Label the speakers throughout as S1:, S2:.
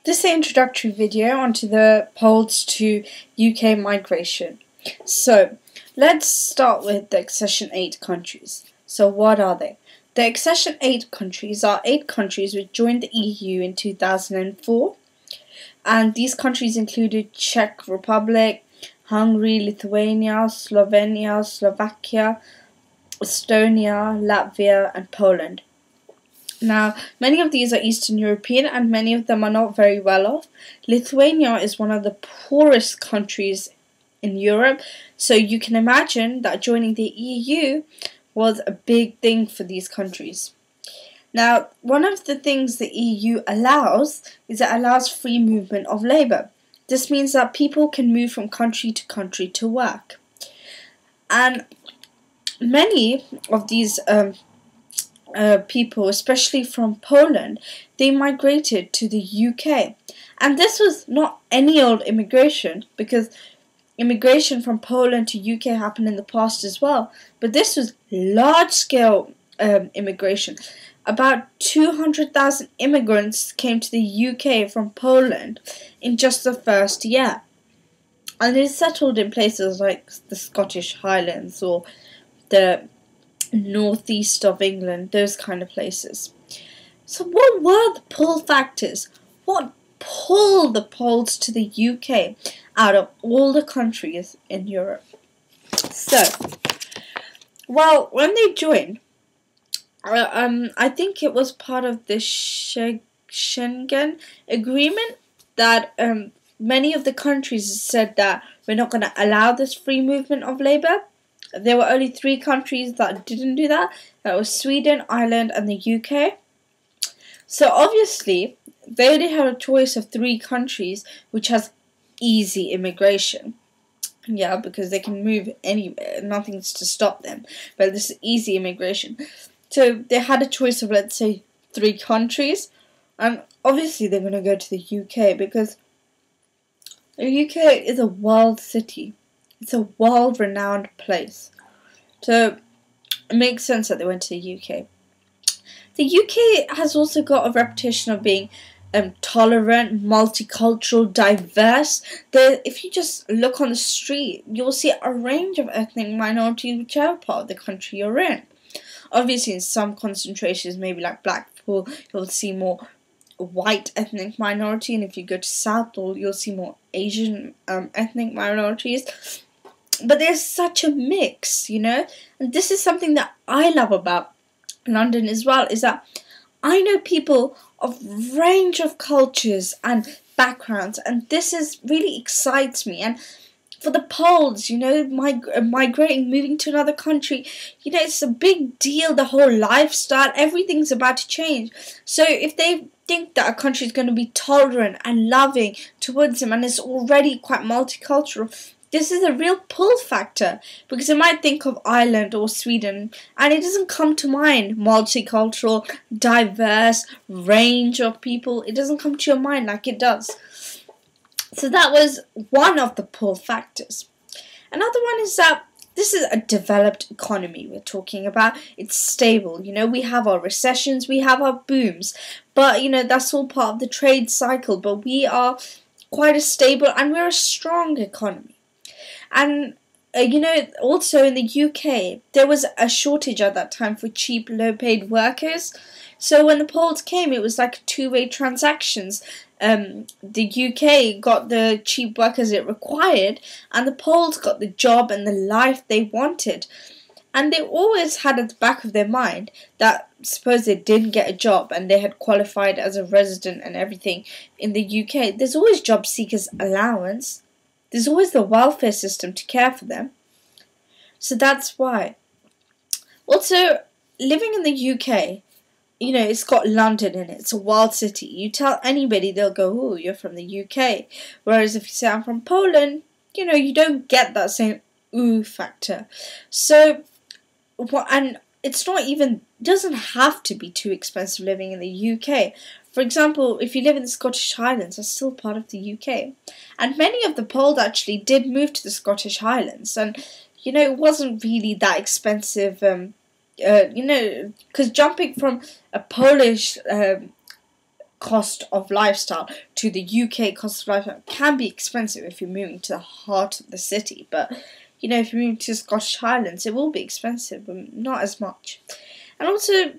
S1: This is an introductory video onto the polls to UK migration. So, let's start with the Accession 8 countries. So, what are they? The Accession 8 countries are 8 countries which joined the EU in 2004. And these countries included Czech Republic, Hungary, Lithuania, Slovenia, Slovakia, Estonia, Latvia, and Poland. Now, many of these are Eastern European and many of them are not very well off. Lithuania is one of the poorest countries in Europe, so you can imagine that joining the EU was a big thing for these countries. Now, one of the things the EU allows is it allows free movement of labour. This means that people can move from country to work. And many of these people, especially from Poland, they migrated to the UK. And this was not any old immigration, because immigration from Poland to UK happened in the past as well. But this was large-scale immigration. About 200,000 immigrants came to the UK from Poland in just the first year. And they settled in places like the Scottish Highlands or the northeast of England, those kind of places. So what were the pull factors? What pulled the Poles to the UK out of all the countries in Europe? So, well, when they joined, I think it was part of the Schengen agreement that many of the countries said that we're not going to allow this free movement of labour. There were only 3 countries that didn't do that. That was Sweden, Ireland, and the UK. So obviously, they only had a choice of 3 countries which has easy immigration. Yeah, because they can move anywhere. Nothing's to stop them. But this is easy immigration. So they had a choice of, let's say, 3 countries. And obviously they're going to go to the UK because the UK is a world city. It's a world-renowned place. So it makes sense that they went to the UK. The UK has also got a reputation of being tolerant, multicultural, diverse. If you just look on the street, you'll see a range of ethnic minorities whichever part of the country you're in. Obviously, in some concentrations, maybe like Blackpool, you'll see more white ethnic minority, and if you go to Southall, you'll see more Asian ethnic minorities. But there's such a mix, you know, and this is something that I love about London as well, is that I know people of range of cultures and backgrounds, and this is really excites me. And for the Poles, you know, migrating, moving to another country, you know, it's a big deal. The whole lifestyle, everything's about to change. So if they think that a country is going to be tolerant and loving towards them, and it's already quite multicultural, this is a real pull factor, because you might think of Ireland or Sweden and it doesn't come to mind multicultural, diverse range of people. It doesn't come to your mind like it does. So that was one of the pull factors. Another one is that this is a developed economy we're talking about. It's stable. You know, we have our recessions, we have our booms, but you know, that's all part of the trade cycle. But we are quite a stable and we're a strong economy. And you know, also in the UK, there was a shortage at that time for cheap, low-paid workers. So when the Poles came, it was like two-way transactions. The UK got the cheap workers it required, and the Poles got the job and the life they wanted. And they always had at the back of their mind that suppose they didn't get a job and they had qualified as a resident and everything in the UK, there's always job seekers allowance. There's always the welfare system to care for them. So that's why. Also, living in the UK, you know, it's got London in it. It's a world city. You tell anybody, they'll go, oh, you're from the UK. Whereas if you say I'm from Poland, you know, you don't get that same ooh factor. So, and it's not even, doesn't have to be too expensive living in the UK. For example, if you live in the Scottish Highlands, that's still part of the UK. And many of the Poles actually did move to the Scottish Highlands. And, you know, it wasn't really that expensive, you know, because jumping from a Polish cost of lifestyle to the UK cost of lifestyle can be expensive if you're moving to the heart of the city, but you know, if you're moving to Scottish Highlands, it will be expensive, but not as much. And also,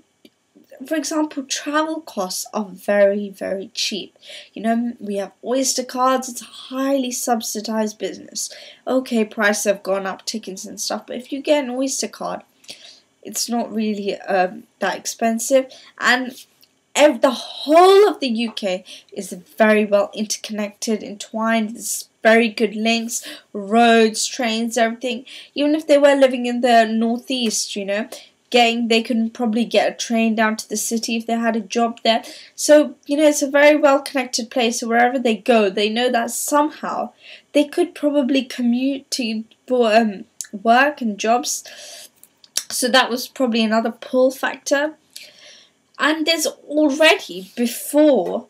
S1: for example, travel costs are very, very cheap. You know, we have Oyster cards, it's a highly subsidized business. Okay, prices have gone up, tickets and stuff, but if you get an Oyster card, it's not really that expensive, and the whole of the UK is very well interconnected, entwined. There's very good links, roads, trains, everything. Even if they were living in the northeast, you know, they could probably get a train down to the city if they had a job there. So, you know, it's a very well connected place. So wherever they go, they know that somehow they could probably commute for work and jobs. So that was probably another pull factor. And there's already, before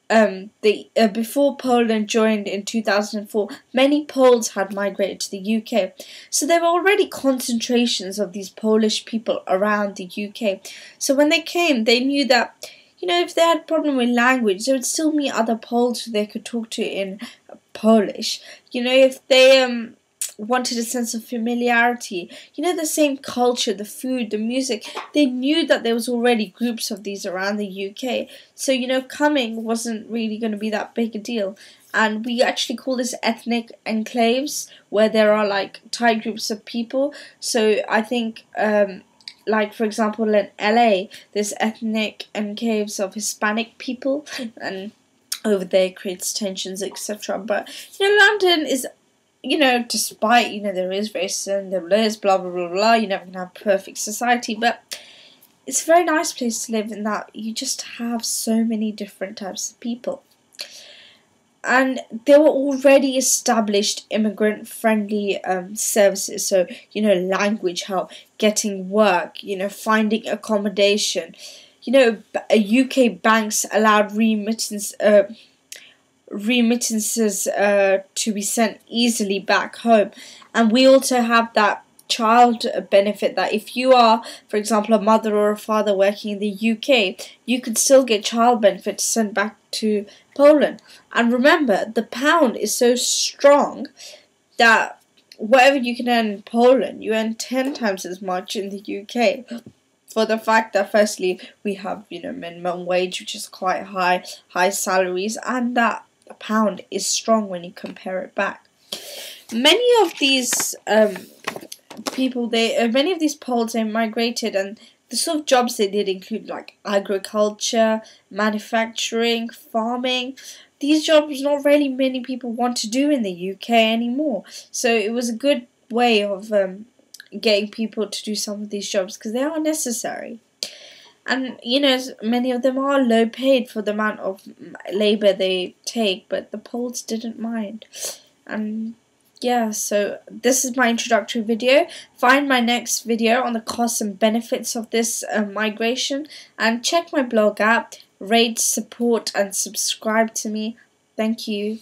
S1: Poland joined in 2004, many Poles had migrated to the UK. So there were already concentrations of these Polish people around the UK. So when they came, they knew that, you know, if they had a problem with language, they would still meet other Poles who they could talk to in Polish. You know, if they wanted a sense of familiarity, you know, the same culture, the food, the music, they knew that there was already groups of these around the UK. So, you know, coming wasn't really going to be that big a deal. And we actually call this ethnic enclaves, where there are like tight groups of people. So I think like for example in LA, there's ethnic enclaves of Hispanic people, and over there it creates tensions, etc. But you know, London is, you know, despite, you know, there is racism, there is blah blah blah blah, you're never gonna have a perfect society, but it's a very nice place to live in that you just have so many different types of people. And there were already established immigrant-friendly services, so, you know, language help, getting work, you know, finding accommodation. You know, UK banks allowed remittances to be sent easily back home, and we also have that child benefit that if you are, for example, a mother or a father working in the UK, you could still get child benefit to send back to Poland. And remember, the pound is so strong that whatever you can earn in Poland, you earn 10 times as much in the UK. For the fact that firstly we have, you know, minimum wage, which is quite high salaries, and that the pound is strong when you compare it back. Many of these many of these Poles, they migrated, and the sort of jobs they did include like agriculture, manufacturing, farming. These jobs not really many people want to do in the UK anymore. So it was a good way of getting people to do some of these jobs because they are necessary. And, you know, many of them are low paid for the amount of labour they take, but the Poles didn't mind. And yeah, so this is my introductory video. Find my next video on the costs and benefits of this migration, and check my blog out, rate, support and subscribe to me. Thank you.